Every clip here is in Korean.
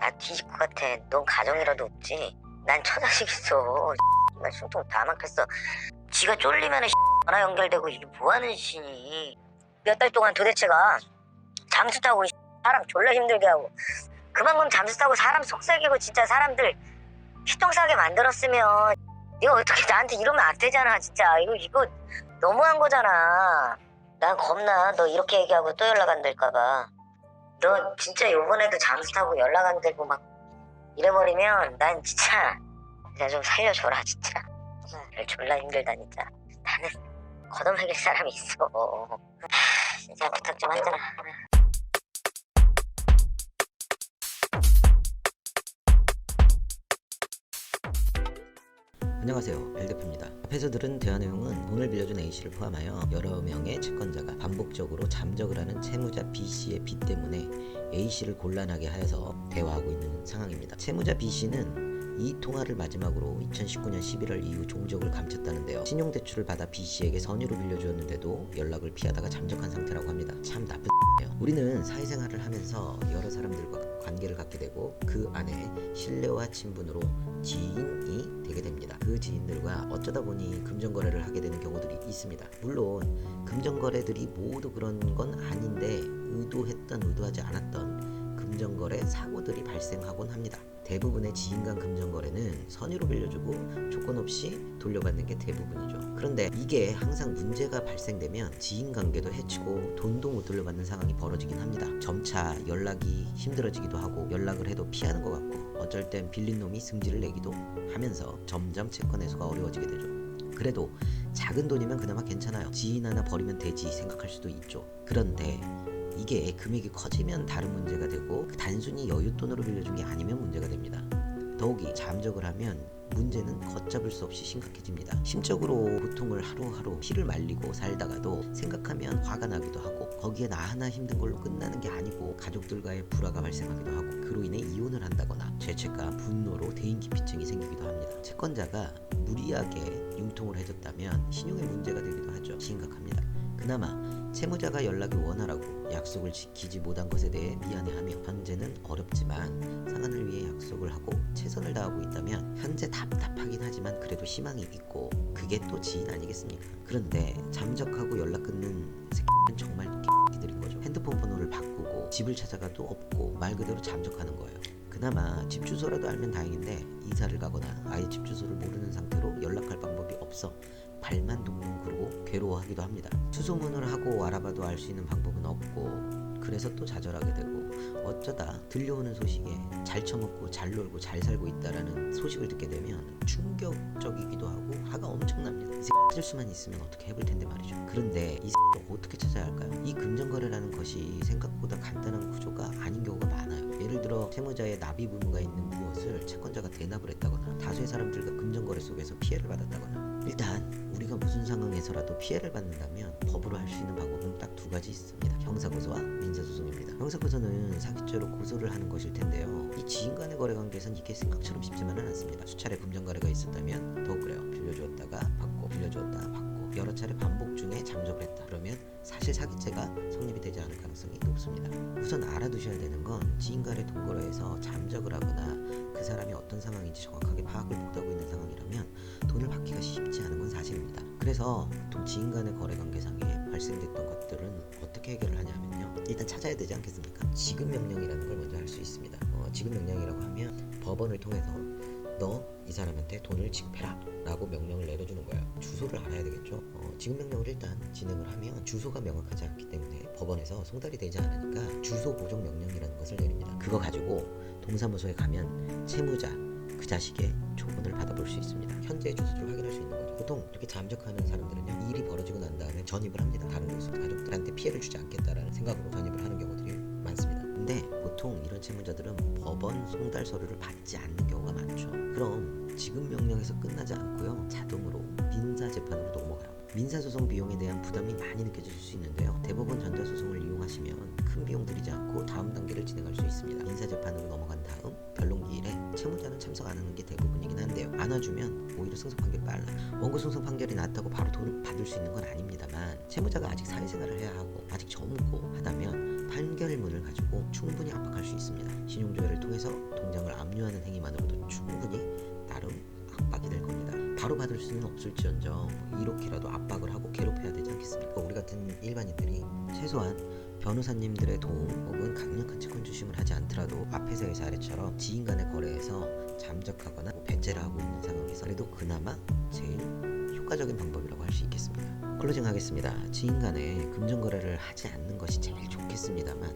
나 뒤질 것 같아. 넌 가정이라도 없지? 난 처자식 있어. 나 숨통 다 막혔어. 지가 쫄리면 전화 연결되고 이게 뭐하는 짓이니. 몇 달 동안 도대체가 잠수 타고 사람 졸라 힘들게 하고 그만큼 잠수 타고 사람 속삭이고 진짜 사람들 피똥 싸게 만들었으면 네가 어떻게 나한테 이러면 안 되잖아. 진짜 이거 너무한 거잖아. 난 겁나. 너 이렇게 얘기하고 또 연락 안 될까봐. 너 진짜 요번에도 잠수 타고 연락 안 되고 막 이래버리면 난 진짜 좀 살려줘라 진짜. 졸라 힘들다 진짜. 나는 걷어먹일 사람이 있어. 진짜 부탁 좀 하잖아. 안녕하세요, 벨대표입니다. 앞에서 들은 대화 내용은 돈을 빌려준 A씨를 포함하여 여러 명의 채권자가 반복적으로 잠적을 하는 채무자 B씨의 빚 때문에 A씨를 곤란하게 하여서 대화하고 있는 상황입니다. 채무자 B씨는 이 통화를 마지막으로 2019년 11월 이후 종적을 감췄다는데요. 신용대출을 받아 B씨에게 선의로 빌려주었는데도 연락을 피하다가 잠적한 상태라고 합니다. 참 나쁜 X예요. 우리는 사회생활을 하면서 여러 사람들과 관계를 갖게 되고 그 안에 신뢰와 친분으로 지인이 되게 됩니다. 그 지인들과 어쩌다 보니 금전거래를 하게 되는 경우들이 있습니다. 물론 금전거래들이 모두 그런 건 아닌데 의도했던 의도하지 않았던 금전거래 사고들이 발생하곤 합니다. 대부분의 지인 간 금전거래는 선의로 빌려주고 조건 없이 돌려받는 게 대부분이죠. 그런데 이게 항상 문제가 발생되면 지인 관계도 해치고 돈도 못 돌려받는 상황이 벌어지긴 합니다. 점차 연락이 힘들어지기도 하고 연락을 해도 피하는 것 같고 어쩔 땐 빌린 놈이 승질을 내기도 하면서 점점 채권 해소가 어려워지게 되죠. 그래도 작은 돈이면 그나마 괜찮아요. 지인 하나 버리면 되지 생각할 수도 있죠. 그런데 이게 금액이 커지면 다른 문제가 되고 단순히 여윳돈으로 빌려준 게 아니면 문제가 됩니다. 더욱이 잠적을 하면 문제는 걷잡을 수 없이 심각해집니다. 심적으로 고통을 하루하루 피를 말리고 살다가도 생각하면 화가 나기도 하고 거기에 나 하나 힘든 걸로 끝나는 게 아니고 가족들과의 불화가 발생하기도 하고 그로 인해 이혼을 한다거나 죄책감, 분노로 대인기피증이 생기기도 합니다. 채권자가 무리하게 융통을 해줬다면 신용에 문제가 되기도 하죠. 심각합니다. 그나마 채무자가 연락이 원활하고 약속을 지키지 못한 것에 대해 미안해하며 현재는 어렵지만 상환을 위해 약속을 하고 최선을 다하고 있다면 현재 답답하긴 하지만 그래도 희망이 있고 그게 또 지인 아니겠습니까? 그런데 잠적하고 연락 끊는 새끼는 정말 개들인 거죠. 핸드폰 번호를 바꾸고 집을 찾아가도 없고 말 그대로 잠적하는 거예요. 그나마 집 주소라도 알면 다행인데 이사를 가거나 아예 집 주소를 모르는 상태로 연락할 방법이 없어 발만 동동 구르고 괴로워하기도 합니다. 수소문을 하고 알아봐도 알 수 있는 방법은 없고 그래서 또 좌절하게 되고 어쩌다 들려오는 소식에 잘 처먹고 잘 놀고 잘 살고 있다라는 소식을 듣게 되면 충격적이기도 하고 화가 엄청납니다. 이 새끼들 수만 있으면 어떻게 해볼 텐데 말이죠. 그런데 이 새끼를 어떻게 찾아야 할까요? 이 금전거래라는 것이 생각보다 간단한 구조가 아닌 경우가 많아요. 예를 들어 채무자의 납입 의무가 있는 무엇을 채권자가 대납을 했다거나 다수의 사람들과 금전거래 속에서 피해를 받았다거나 일단 우리가 무슨 상황에서라도 피해를 받는다면 법으로 할 수 있는 방법은 딱 두 가지 있습니다. 형사고소와 민사소송입니다. 형사고소는 사기죄로 고소를 하는 것일 텐데요. 이 지인 간의 거래 관계에선 이게 생각처럼 쉽지만은 않습니다. 수차례 금전거래가 있었다면 더욱 그래요. 빌려주었다가 받고 빌려주었다가 받고 여러 차례 반복 중에 잠적을 했다. 그러면 사실 사기죄가 성립이 되지 않을 가능성이 높습니다. 우선 알아두셔야 되는 건 지인 간의 돈거래에서 잠적을 하거나 그 사람이 어떤 상황인지 정확하게 파악을 못하고 있는 상황이라면 돈을 받기가 쉽지 않은 건 사실입니다. 그래서 보통 지인 간의 거래 관계상에 발생됐던 것들은 어떻게 해결을 하냐면요. 일단 찾아야 되지 않겠습니까? 지급 명령이라는 걸 먼저 할 수 있습니다. 지급 명령이라고 하면 법원을 통해서 너 이 사람한테 돈을 지급해라 라고 명령을 내려주는 거예요. 주소를 알아야 되겠죠. 지급 명령을 일단 진행을 하면 주소가 명확하지 않기 때문에 법원에서 송달이 되지 않으니까 주소 보정 명령이라는 것을 내립니다. 그거 가지고 동사무소에 가면 채무자 그 자식의 조문을 받아볼 수 있습니다. 현재의 주소를 확인할 수 있는 거죠. 보통 이렇게 잠적하는 사람들은요, 일이 벌어지고 난 다음에 전입을 합니다. 다른 곳으로 가족들한테 피해를 주지 않겠다라는 생각으로 전입을 하는 경우들이 많습니다. 근데 보통 이런 채무자들은 법원 송달 서류를 받지 않는 경우가 많죠. 그럼 지급 명령에서 끝나지 않고요, 자동으로 민사재판으로 넘어가요. 민사소송 비용에 대한 부담이 많이 느껴질 수 있는데요. 대법원 전자소송을 이용하시면 큰 비용 들이지 않고 다음 단계를 진행할 수 있습니다. 민사재판으로 넘어간 다음 변론기일에 채무자는 참석 안 하는 게 대부분이긴 한데요. 안 와주면 오히려 승소 판결이 빨라요. 원고 승소 판결이 났다고 바로 돈을 받을 수 있는 건 아닙니다만 채무자가 아직 사회생활을 해야 하고 아직 젊고 하다면 판결문을 가지고 충분히 압박할 수 있습니다. 신용조회를 통해서 압류하는 행위만으로도 충분히 나름 압박이 될 겁니다. 바로 받을 수는 없을지언정 이렇게라도 압박을 하고 괴롭혀야 되지 않겠습니까? 우리 같은 일반인들이 최소한 변호사님들의 도움 혹은 강력한 채권 주심을 하지 않더라도 앞에서의 사례처럼 지인 간의 거래에서 잠적하거나 배째를 하고 있는 상황에서 그래도 그나마 제일 효과적인 방법이라고 할 수 있겠습니다. 클로징 하겠습니다. 지인 간에 금전 거래를 하지 않는 것이 제일 좋겠습니다만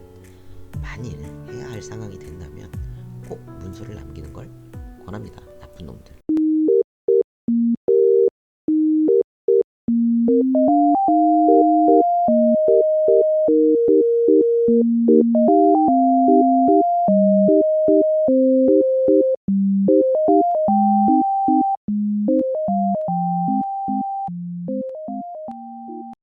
만일 해야 할 상황이 된다면 꼭 문서를 남기는 걸 권합니다. 나쁜 놈들.